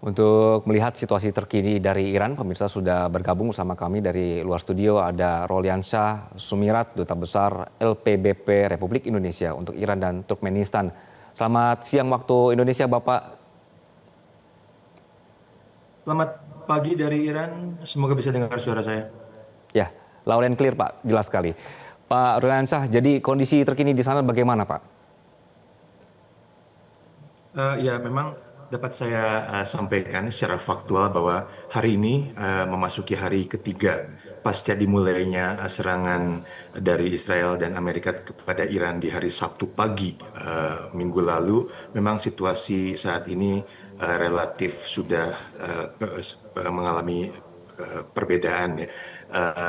Untuk melihat situasi terkini dari Iran, pemirsa sudah bergabung bersama kami dari luar studio. Ada Roliansyah Sumirat, Duta Besar LPBP Republik Indonesia untuk Iran dan Turkmenistan. Selamat siang waktu Indonesia, Bapak. Selamat pagi dari Iran, semoga bisa dengar suara saya. Ya, loud and clear, Pak. Jelas sekali. Pak Roliansyah, jadi kondisi terkini di sana bagaimana, Pak? Ya, memang dapat saya sampaikan secara faktual bahwa hari ini memasuki hari ketiga pasca dimulainya serangan dari Israel dan Amerika kepada Iran di hari Sabtu pagi minggu lalu. Memang situasi saat ini relatif sudah mengalami perbedaan ya.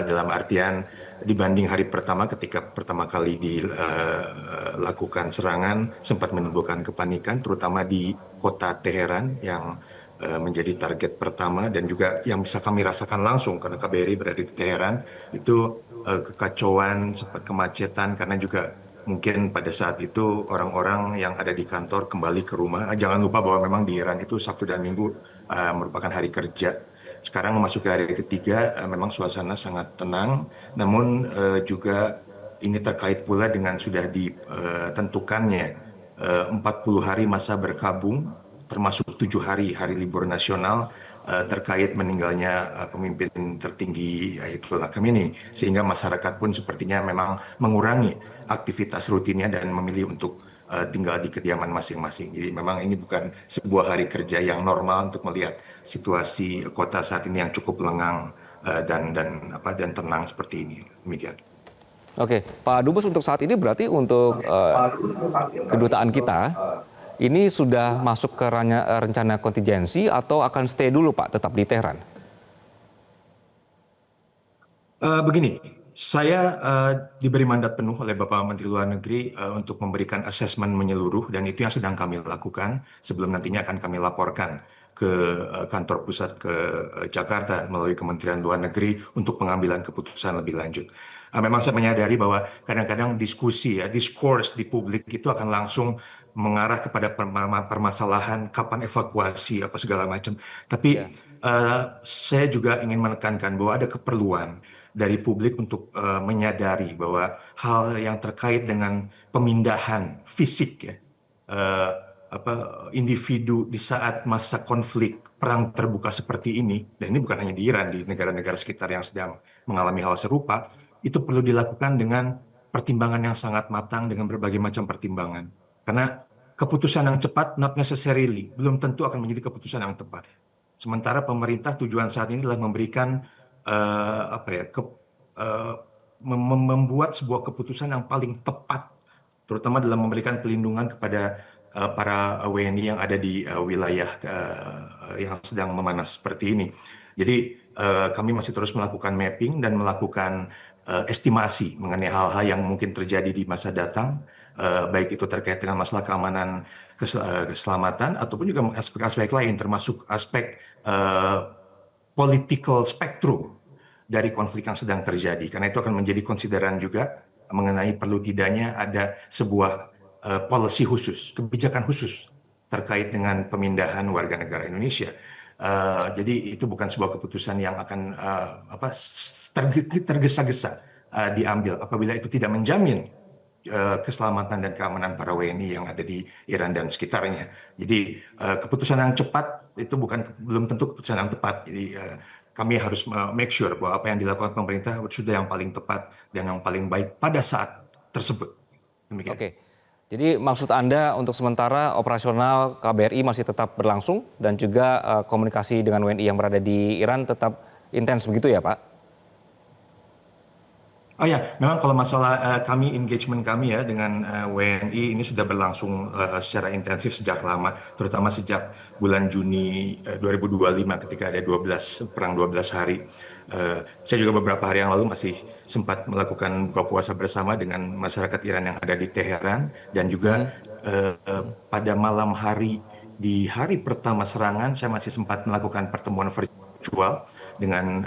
Dalam artian dibanding hari pertama ketika pertama kali dilakukan serangan sempat menimbulkan kepanikan terutama di kota Teheran yang menjadi target pertama dan juga yang bisa kami rasakan langsung karena KBRI berada di Teheran itu kekacauan, sempat kemacetan karena juga mungkin pada saat itu orang-orang yang ada di kantor kembali ke rumah. Jangan lupa bahwa memang di Iran itu Sabtu dan Minggu merupakan hari kerja. Sekarang memasuki hari ketiga, memang suasana sangat tenang, namun juga ini terkait pula dengan sudah ditentukannya 40 hari masa berkabung, termasuk 7 hari libur nasional terkait meninggalnya pemimpin tertinggi Ayatollah Khamenei, sehingga masyarakat pun sepertinya memang mengurangi aktivitas rutinnya dan memilih untuk tinggal di kediaman masing-masing. Jadi memang ini bukan sebuah hari kerja yang normal untuk melihat situasi kota saat ini yang cukup lengang dan tenang seperti ini. Demikian. Oke, Pak Dubes, untuk saat ini berarti untuk kedutaan kita ini sudah masuk ke rencana kontingensi atau akan stay dulu, Pak, tetap di Teheran? Begini, saya diberi mandat penuh oleh Bapak Menteri Luar Negeri untuk memberikan asesmen menyeluruh dan itu yang sedang kami lakukan sebelum nantinya akan kami laporkan ke kantor pusat ke Jakarta melalui Kementerian Luar Negeri untuk pengambilan keputusan lebih lanjut. Memang saya menyadari bahwa kadang-kadang diskusi ya, diskurs di publik itu akan langsung mengarah kepada permasalahan kapan evakuasi apa segala macam. Tapi saya juga ingin menekankan bahwa ada keperluan dari publik untuk menyadari bahwa hal yang terkait dengan pemindahan fisik ya, eh, individu di saat masa konflik perang terbuka seperti ini, dan ini bukan hanya di Iran, di negara-negara sekitar yang sedang mengalami hal serupa, itu perlu dilakukan dengan pertimbangan yang sangat matang dengan berbagai macam pertimbangan. Karena keputusan yang cepat not necessarily belum tentu akan menjadi keputusan yang tepat. Sementara pemerintah tujuan saat ini adalah memberikan eh, membuat sebuah keputusan yang paling tepat, terutama dalam memberikan pelindungan kepada para WNI yang ada di wilayah yang sedang memanas seperti ini. Jadi kami masih terus melakukan mapping dan melakukan estimasi mengenai hal-hal yang mungkin terjadi di masa datang, baik itu terkait dengan masalah keamanan, keselamatan, ataupun juga aspek-aspek lain, termasuk aspek political spectrum dari konflik yang sedang terjadi. Karena itu akan menjadi konsideran juga mengenai perlu tidaknya ada sebuah policy khusus, kebijakan khusus terkait dengan pemindahan warga negara Indonesia. Jadi itu bukan sebuah keputusan yang akan tergesa-gesa diambil apabila itu tidak menjamin keselamatan dan keamanan para WNI yang ada di Iran dan sekitarnya. Jadi keputusan yang cepat itu belum tentu keputusan yang tepat. Jadi kami harus make sure bahwa apa yang dilakukan pemerintah sudah yang paling tepat dan yang paling baik pada saat tersebut. Demikian. Oke, jadi maksud Anda untuk sementara operasional KBRI masih tetap berlangsung dan juga komunikasi dengan WNI yang berada di Iran tetap intens begitu ya, Pak? Oh ya, memang kalau masalah engagement kami ya dengan WNI ini sudah berlangsung secara intensif sejak lama, terutama sejak bulan Juni 2025 ketika ada 12 perang 12 hari. Saya juga beberapa hari yang lalu masih sempat melakukan buka puasa bersama dengan masyarakat Iran yang ada di Teheran dan juga pada malam hari di hari pertama serangan saya masih sempat melakukan pertemuan virtual dengan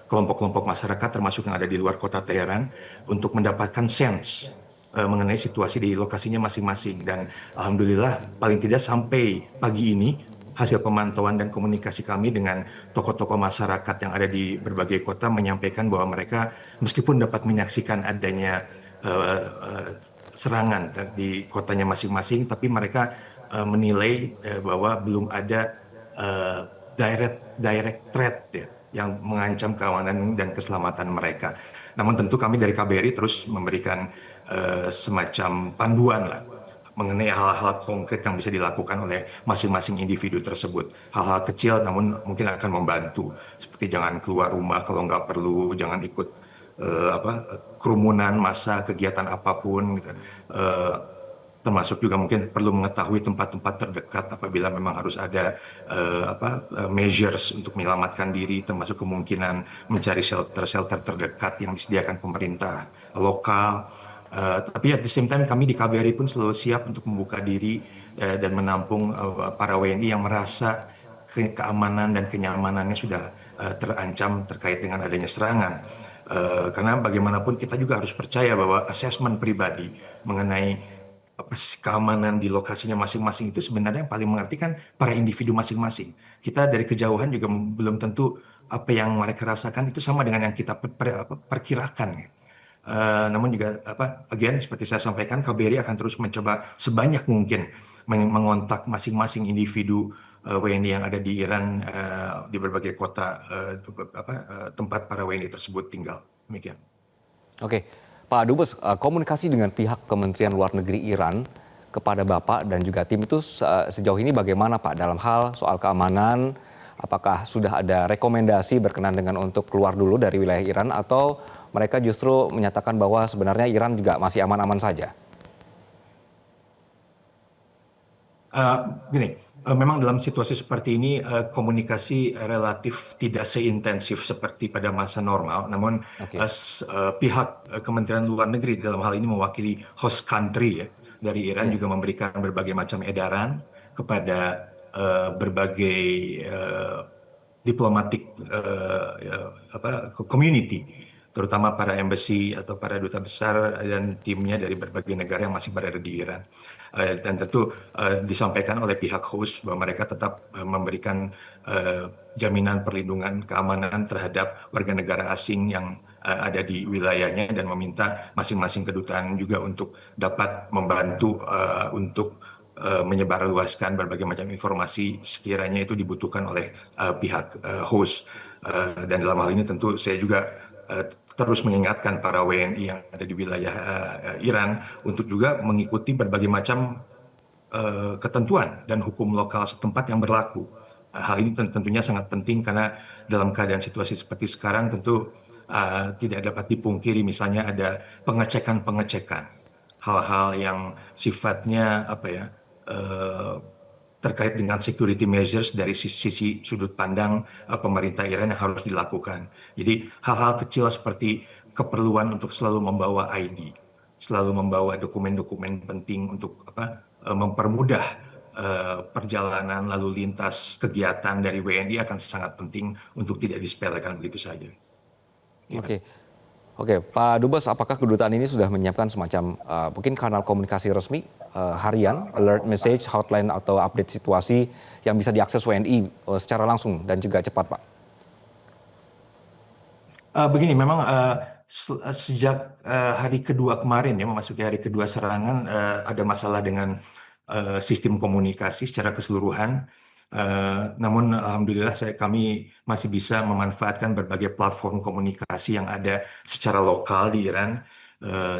kelompok-kelompok masyarakat termasuk yang ada di luar kota Teheran untuk mendapatkan sense mengenai situasi di lokasinya masing-masing dan alhamdulillah paling tidak sampai pagi ini hasil pemantauan dan komunikasi kami dengan tokoh-tokoh masyarakat yang ada di berbagai kota menyampaikan bahwa mereka meskipun dapat menyaksikan adanya eh, eh, serangan di kotanya masing-masing, tapi mereka menilai bahwa belum ada eh, direct threat ya, yang mengancam keamanan dan keselamatan mereka. Namun tentu kami dari KBRI terus memberikan semacam panduan lah mengenai hal-hal konkret yang bisa dilakukan oleh masing-masing individu tersebut. Hal-hal kecil namun mungkin akan membantu, seperti jangan keluar rumah kalau nggak perlu, jangan ikut kerumunan massa, kegiatan apapun, gitu. Eh, Termasuk juga mungkin perlu mengetahui tempat-tempat terdekat apabila memang harus ada measures untuk menyelamatkan diri, termasuk kemungkinan mencari shelter-shelter terdekat yang disediakan pemerintah lokal. Tapi at the same time kami di KBRI pun selalu siap untuk membuka diri dan menampung para WNI yang merasa keamanan dan kenyamanannya sudah terancam terkait dengan adanya serangan. Karena bagaimanapun kita juga harus percaya bahwa asesmen pribadi mengenai keamanan di lokasinya masing-masing itu sebenarnya yang paling mengerti kan para individu masing-masing. Kita dari kejauhan juga belum tentu apa yang mereka rasakan itu sama dengan yang kita perkirakan. Namun juga again seperti saya sampaikan, KBRI akan terus mencoba sebanyak mungkin mengontak masing-masing individu WNI yang ada di Iran di berbagai kota tempat para WNI tersebut tinggal. Demikian. Oke, Pak Dubes, komunikasi dengan pihak Kementerian Luar Negeri Iran kepada Bapak dan juga tim itu sejauh ini bagaimana Pak dalam hal soal keamanan? Apakah sudah ada rekomendasi berkenan dengan untuk keluar dulu dari wilayah Iran atau mereka justru menyatakan bahwa sebenarnya Iran juga masih aman-aman saja? Gini, memang dalam situasi seperti ini komunikasi relatif tidak seintensif seperti pada masa normal. Namun Oke, pihak Kementerian Luar Negeri dalam hal ini mewakili host country ya dari Iran ya, juga memberikan berbagai macam edaran kepada berbagai diplomatik community, terutama para embassy atau para duta besar dan timnya dari berbagai negara yang masih berada di Iran. Dan tentu disampaikan oleh pihak host bahwa mereka tetap memberikan jaminan perlindungan keamanan terhadap warga negara asing yang ada di wilayahnya dan meminta masing-masing kedutaan juga untuk dapat membantu untuk menyebarluaskan berbagai macam informasi sekiranya itu dibutuhkan oleh pihak host. Dan dalam hal ini tentu saya juga terus mengingatkan para WNI yang ada di wilayah Iran untuk juga mengikuti berbagai macam ketentuan dan hukum lokal setempat yang berlaku. Hal ini tentunya sangat penting karena dalam keadaan situasi seperti sekarang tentu tidak dapat dipungkiri misalnya ada pengecekan-pengecekan, hal-hal yang sifatnya eh, terkait dengan security measures dari sisi sudut pandang pemerintah Iran yang harus dilakukan. Jadi hal-hal kecil seperti keperluan untuk selalu membawa ID, selalu membawa dokumen-dokumen penting untuk mempermudah perjalanan lalu lintas kegiatan dari WNI akan sangat penting untuk tidak disepelekan begitu saja. Ya. oke. Oke, Pak Dubes, apakah kedutaan ini sudah menyiapkan semacam mungkin kanal komunikasi resmi harian, alert message, hotline atau update situasi yang bisa diakses WNI secara langsung dan juga cepat, Pak? Begini, memang sejak hari kedua kemarin ya, memasuki hari kedua serangan, ada masalah dengan sistem komunikasi secara keseluruhan. Namun alhamdulillah kami masih bisa memanfaatkan berbagai platform komunikasi yang ada secara lokal di Iran.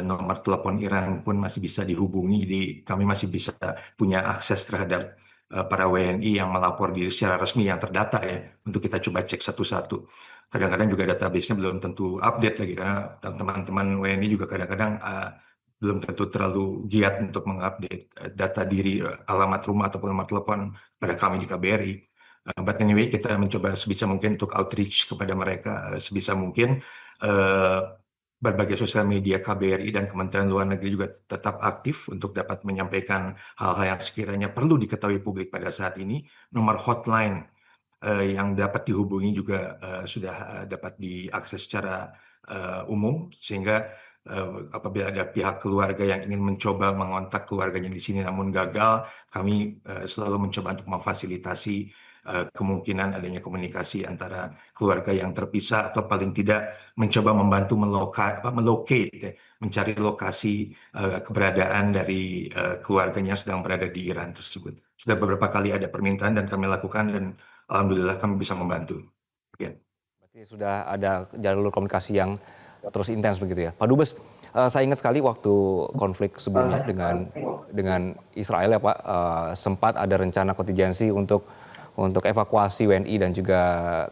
Nomor telepon Iran pun masih bisa dihubungi, jadi kami masih bisa punya akses terhadap para WNI yang melapor diri secara resmi yang terdata ya, untuk kita coba cek satu-satu. Kadang-kadang juga database-nya belum tentu update lagi karena teman-teman WNI juga kadang-kadang belum tentu terlalu giat untuk mengupdate data diri, alamat rumah ataupun nomor telepon pada kami di KBRI. But anyway, kita mencoba sebisa mungkin untuk outreach kepada mereka sebisa mungkin. Berbagai sosial media KBRI dan Kementerian Luar Negeri juga tetap aktif untuk dapat menyampaikan hal-hal yang sekiranya perlu diketahui publik pada saat ini. Nomor hotline yang dapat dihubungi juga sudah dapat diakses secara umum, sehingga apabila ada pihak keluarga yang ingin mencoba mengontak keluarganya di sini namun gagal, kami selalu mencoba untuk memfasilitasi kemungkinan adanya komunikasi antara keluarga yang terpisah atau paling tidak mencoba membantu melocate, ya, mencari lokasi keberadaan dari keluarganya yang sedang berada di Iran tersebut. Sudah beberapa kali ada permintaan dan kami lakukan dan alhamdulillah kami bisa membantu. Ya. Berarti sudah ada jalur komunikasi yang terus intens begitu ya. Pak Dubes, saya ingat sekali waktu konflik sebelumnya dengan Israel ya Pak, sempat ada rencana kontingensi untuk evakuasi WNI dan juga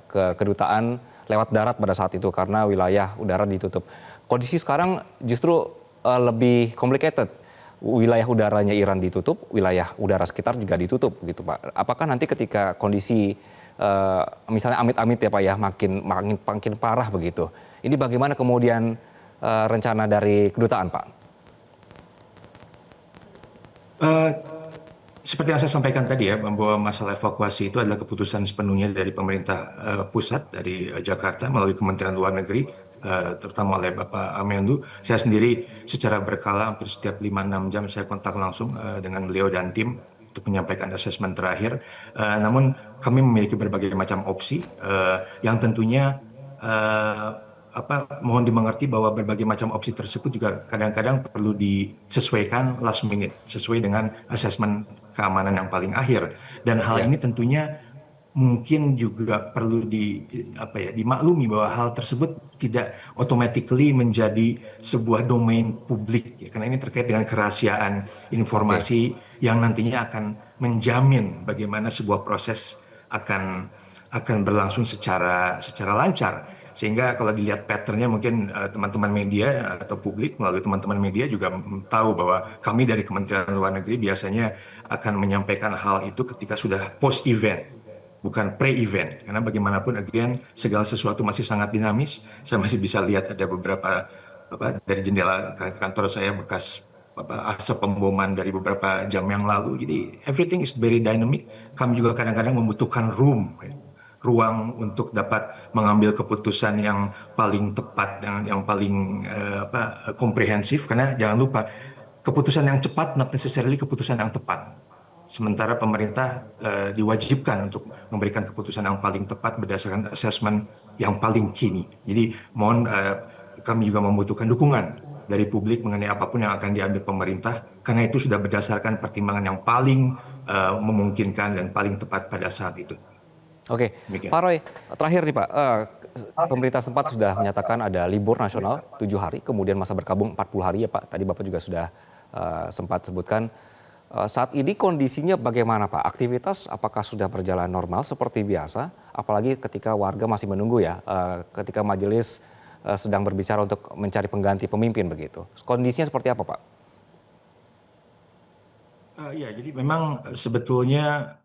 ke kedutaan lewat darat pada saat itu karena wilayah udara ditutup. Kondisi sekarang justru lebih complicated. Wilayah udaranya Iran ditutup, wilayah udara sekitar juga ditutup gitu Pak. Apakah nanti ketika kondisi misalnya amit-amit ya Pak ya makin parah begitu. Ini bagaimana kemudian rencana dari kedutaan Pak? Eh, Seperti yang saya sampaikan tadi ya, bahwa masalah evakuasi itu adalah keputusan sepenuhnya dari pemerintah pusat, dari Jakarta melalui Kementerian Luar Negeri, terutama oleh Bapak Amenlu. Saya sendiri secara berkala hampir setiap 5-6 jam saya kontak langsung dengan beliau dan tim untuk menyampaikan asesmen terakhir. Namun kami memiliki berbagai macam opsi yang tentunya eh, mohon dimengerti bahwa berbagai macam opsi tersebut juga kadang-kadang perlu disesuaikan last minute sesuai dengan asesmen keamanan yang paling akhir, dan hal Ya, ini tentunya mungkin juga perlu dimaklumi bahwa hal tersebut tidak automatically menjadi sebuah domain publik ya, karena ini terkait dengan kerahasiaan oke. informasi yang nantinya akan menjamin bagaimana sebuah proses akan berlangsung secara lancar. Sehingga kalau dilihat patternnya mungkin teman-teman media atau publik melalui teman-teman media juga tahu bahwa kami dari Kementerian Luar Negeri biasanya akan menyampaikan hal itu ketika sudah post event, bukan pre-event. Karena bagaimanapun again segala sesuatu masih sangat dinamis. Saya masih bisa lihat ada beberapa dari jendela kantor saya bekas asap pemboman dari beberapa jam yang lalu. Jadi everything is very dynamic. Kami juga kadang-kadang membutuhkan room, ya, ruang untuk dapat mengambil keputusan yang paling tepat, yang paling komprehensif. Karena jangan lupa keputusan yang cepat not necessarily keputusan yang tepat. Sementara pemerintah diwajibkan untuk memberikan keputusan yang paling tepat berdasarkan asesmen yang paling kini. Jadi mohon kami juga membutuhkan dukungan dari publik mengenai apapun yang akan diambil pemerintah, karena itu sudah berdasarkan pertimbangan yang paling memungkinkan dan paling tepat pada saat itu. Oke, Pak Demikian. Roy, terakhir nih Pak, pemerintah setempat sudah menyatakan ada libur nasional 7 hari, kemudian masa berkabung 40 hari ya Pak. Tadi Bapak juga sudah sempat sebutkan. Saat ini kondisinya bagaimana Pak? Aktivitas apakah sudah berjalan normal seperti biasa? Apalagi ketika warga masih menunggu ya, ketika majelis sedang berbicara untuk mencari pengganti pemimpin begitu. Kondisinya seperti apa Pak? Ya, jadi memang sebetulnya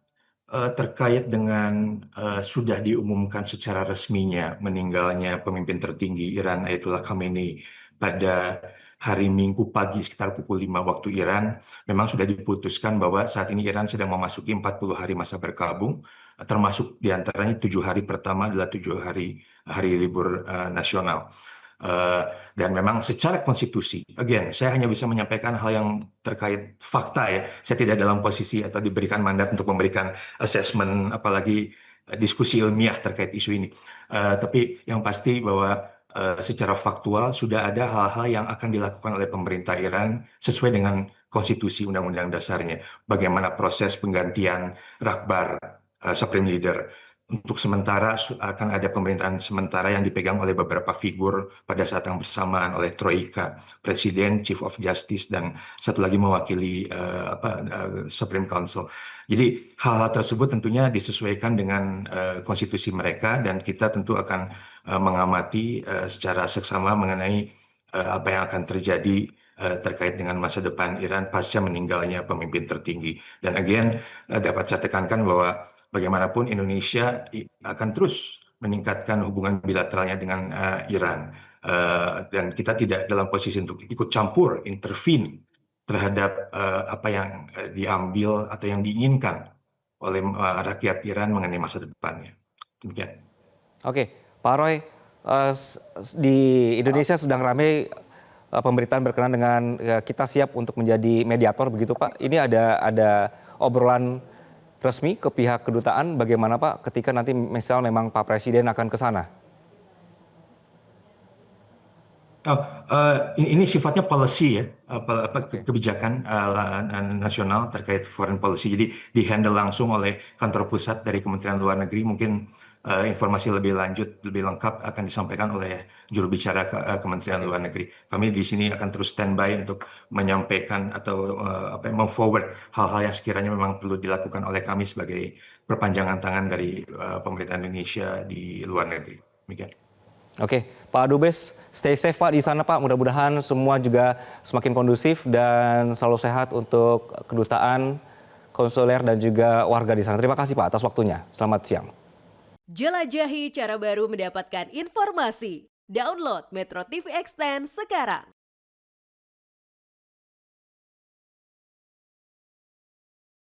terkait dengan sudah diumumkan secara resminya meninggalnya pemimpin tertinggi Iran Ayatollah Khamenei pada hari Minggu pagi sekitar pukul 5 waktu Iran, memang sudah diputuskan bahwa saat ini Iran sedang memasuki 40 hari masa berkabung, termasuk diantaranya 7 hari pertama adalah 7 hari libur nasional. Eh, dan memang secara konstitusi, again, saya hanya bisa menyampaikan hal yang terkait fakta ya. Saya tidak dalam posisi atau diberikan mandat untuk memberikan assessment, apalagi diskusi ilmiah terkait isu ini. Tapi yang pasti bahwa secara faktual sudah ada hal-hal yang akan dilakukan oleh pemerintah Iran sesuai dengan konstitusi undang-undang dasarnya. Bagaimana proses penggantian Rakbar, Supreme Leader. Untuk sementara akan ada pemerintahan sementara yang dipegang oleh beberapa figur pada saat yang bersamaan oleh Troika, Presiden, Chief of Justice, dan satu lagi mewakili Supreme Council. Jadi hal-hal tersebut tentunya disesuaikan dengan konstitusi mereka, dan kita tentu akan mengamati secara seksama mengenai apa yang akan terjadi terkait dengan masa depan Iran pasca meninggalnya pemimpin tertinggi. Dan again, dapat saya tekankan bahwa bagaimanapun Indonesia akan terus meningkatkan hubungan bilateralnya dengan Iran. Dan kita tidak dalam posisi untuk ikut campur, intervene terhadap apa yang diambil atau yang diinginkan oleh rakyat Iran mengenai masa depannya. Demikian. Oke, Pak Roy, di Indonesia sedang ramai pemberitaan berkenaan dengan kita siap untuk menjadi mediator begitu Pak. Ini ada obrolan resmi ke pihak kedutaan bagaimana Pak ketika nanti misal memang Pak Presiden akan ke sana? Oh, ini sifatnya policy ya, kebijakan nasional terkait foreign policy. Jadi dihandle langsung oleh kantor pusat dari Kementerian Luar Negeri. Mungkin informasi lebih lanjut, lebih lengkap akan disampaikan oleh juru bicara Kementerian Luar Negeri. Kami di sini akan terus standby untuk menyampaikan atau mem-forward hal-hal yang sekiranya memang perlu dilakukan oleh kami sebagai perpanjangan tangan dari pemerintah Indonesia di luar negeri. Demikian. Oke, Pak Dubes, stay safe Pak di sana Pak. Mudah-mudahan semua juga semakin kondusif dan selalu sehat untuk kedutaan, konsuler dan juga warga di sana. Terima kasih Pak atas waktunya. Selamat siang. Jelajahi cara baru mendapatkan informasi. Download Metro TV Extend sekarang.